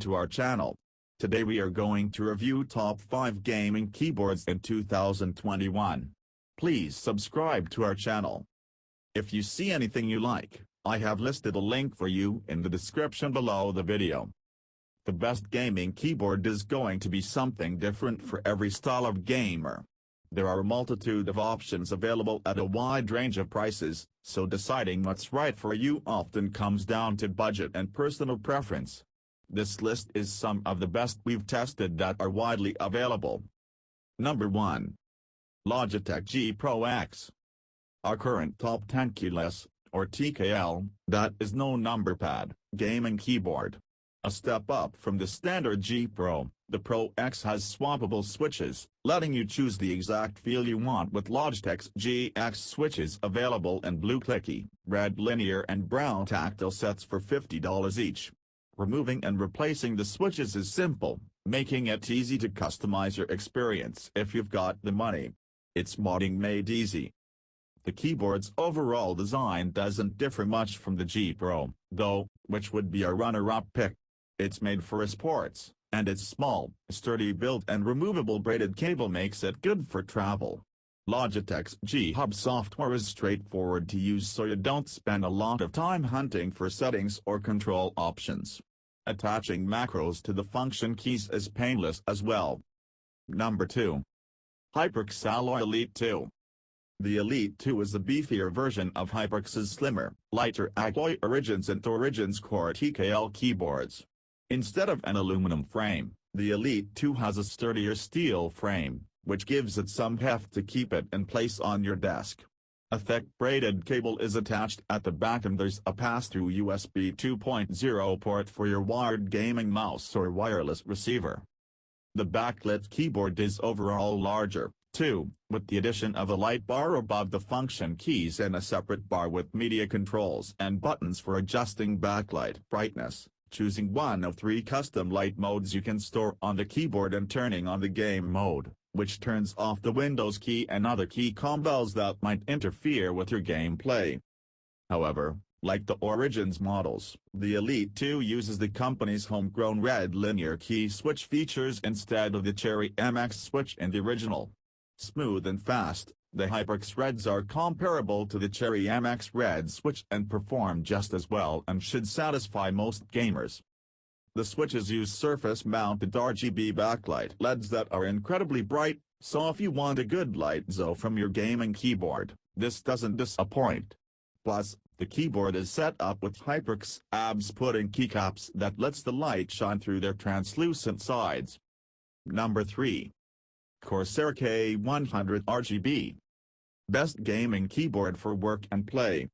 to our channel. Today we are going to review top 5 gaming keyboards in 2021. Please subscribe to our channel. If you see anything you like, I have listed a link for you in the description below the video. The best gaming keyboard is going to be something different for every style of gamer. There are a multitude of options available at a wide range of prices, so deciding what's right for you often comes down to budget and personal preference. This list is some of the best we've tested that are widely available. Number 1. Logitech G Pro X. Our current top 10 keyless, or TKL, that is no number pad, gaming keyboard. A step up from the standard G Pro, the Pro X has swappable switches, letting you choose the exact feel you want with Logitech's GX switches available in blue clicky, red linear and brown tactile sets for $50 each. Removing and replacing the switches is simple, making it easy to customize your experience if you've got the money. It's modding made easy. The keyboard's overall design doesn't differ much from the G Pro, though, which would be a runner-up pick. It's made for sports, and its small, sturdy build and removable braided cable makes it good for travel. Logitech's G-Hub software is straightforward to use, so you don't spend a lot of time hunting for settings or control options. Attaching macros to the function keys is painless as well. Number 2. HyperX Alloy Elite 2. The Elite 2 is a beefier version of HyperX's slimmer, lighter alloy Origins and Origins Core TKL keyboards. Instead of an aluminum frame, the Elite 2 has a sturdier steel frame, which gives it some heft to keep it in place on your desk. A thick braided cable is attached at the back, and there's a pass-through USB 2.0 port for your wired gaming mouse or wireless receiver. The backlit keyboard is overall larger, too, with the addition of a light bar above the function keys and a separate bar with media controls and buttons for adjusting backlight brightness, choosing one of 3 custom light modes you can store on the keyboard, and turning on the game mode, which turns off the Windows key and other key combos that might interfere with your gameplay. However, like the Origins models, the Elite 2 uses the company's homegrown red linear key switch features instead of the Cherry MX switch in the original. Smooth and fast, the HyperX Reds are comparable to the Cherry MX Red switch and perform just as well and should satisfy most gamers. The switches use surface-mounted RGB backlight LEDs that are incredibly bright, so if you want a good light show from your gaming keyboard, this doesn't disappoint. Plus, the keyboard is set up with HyperX abs-putting keycaps that lets the light shine through their translucent sides. Number 3. Corsair K100 RGB. Best gaming keyboard for work and play.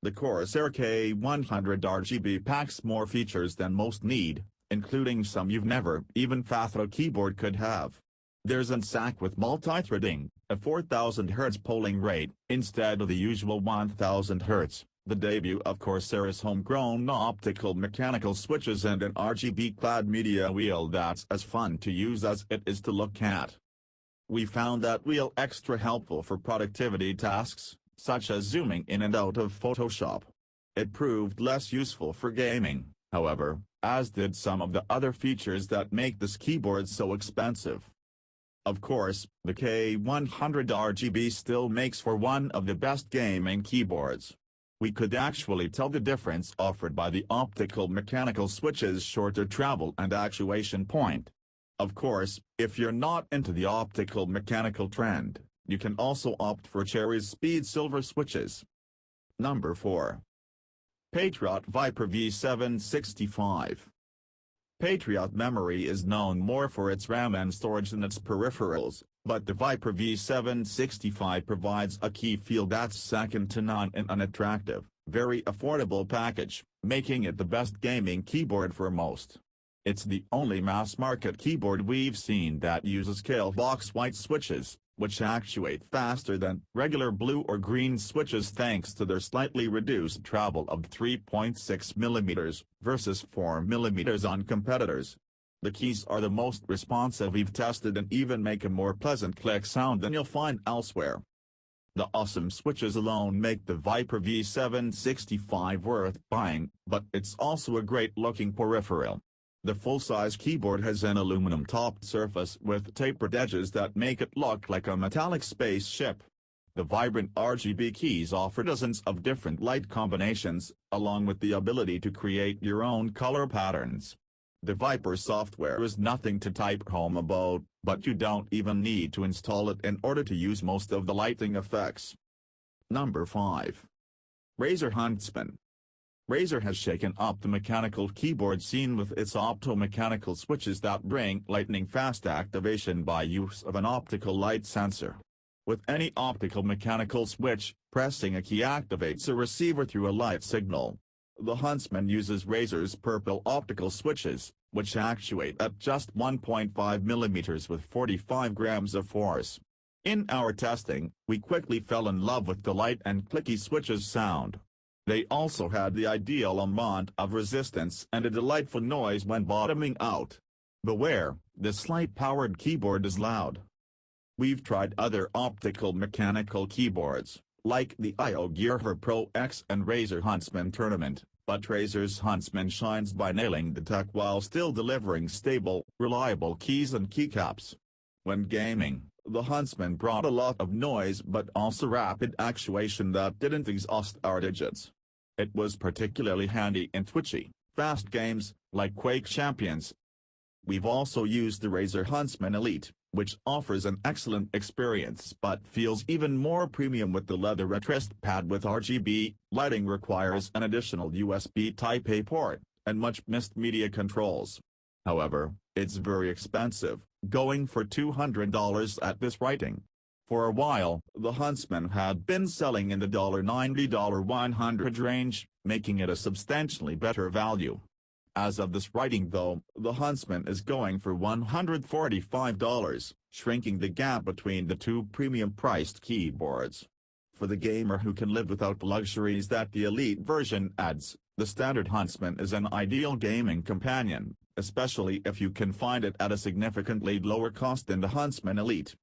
The Corsair K100 RGB packs more features than most need, including some you've never even thought a keyboard could have. There's an SAC with multi-threading, a 4000 Hz polling rate, instead of the usual 1000 Hz, the debut of Corsair's homegrown optical mechanical switches, and an RGB-clad media wheel that's as fun to use as it is to look at. We found that wheel extra helpful for productivity tasks, such as zooming in and out of Photoshop. It proved less useful for gaming, however, as did some of the other features that make this keyboard so expensive. Of course, the K100 RGB still makes for one of the best gaming keyboards. We could actually tell the difference offered by the optical mechanical switch's shorter travel and actuation point. Of course, if you're not into the optical mechanical trend, you can also opt for Cherry's Speed Silver switches. Number 4. Patriot Viper V765. Patriot memory is known more for its RAM and storage than its peripherals, but the Viper V765 provides a key feel that's second to none in an attractive, very affordable package, making it the best gaming keyboard for most. It's the only mass-market keyboard we've seen that uses scale box white switches, which actuate faster than regular blue or green switches thanks to their slightly reduced travel of 3.6 mm, versus 4 mm on competitors. The keys are the most responsive we've tested and even make a more pleasant click sound than you'll find elsewhere. The awesome switches alone make the Viper V765 worth buying, but it's also a great-looking peripheral. The full-size keyboard has an aluminum-topped surface with tapered edges that make it look like a metallic spaceship. The vibrant RGB keys offer dozens of different light combinations, along with the ability to create your own color patterns. The Viper software is nothing to type home about, but you don't even need to install it in order to use most of the lighting effects. Number 5. Razer Huntsman. Razer has shaken up the mechanical keyboard scene with its opto-mechanical switches that bring lightning-fast activation by use of an optical light sensor. With any optical mechanical switch, pressing a key activates a receiver through a light signal. The Huntsman uses Razer's purple optical switches, which actuate at just 1.5 mm with 45 grams of force. In our testing, we quickly fell in love with the light and clicky switches sound. They also had the ideal amount of resistance and a delightful noise when bottoming out. Beware, this light-powered keyboard is loud. We've tried other optical mechanical keyboards, like the IO Gear Pro X and Razer Huntsman Tournament, but Razer's Huntsman shines by nailing the tech while still delivering stable, reliable keys and keycaps. When gaming, the Huntsman brought a lot of noise but also rapid actuation that didn't exhaust our digits. It was particularly handy in twitchy, fast games, like Quake Champions. We've also used the Razer Huntsman Elite, which offers an excellent experience but feels even more premium with the leather wrist pad with RGB, lighting requires an additional USB Type-A port, and much missed media controls. However, it's very expensive, going for $200 at this writing. For a while, the Huntsman had been selling in the $90–$100 range, making it a substantially better value. As of this writing though, the Huntsman is going for $145, shrinking the gap between the two premium-priced keyboards. For the gamer who can live without the luxuries that the Elite version adds, the standard Huntsman is an ideal gaming companion, especially if you can find it at a significantly lower cost than the Huntsman Elite.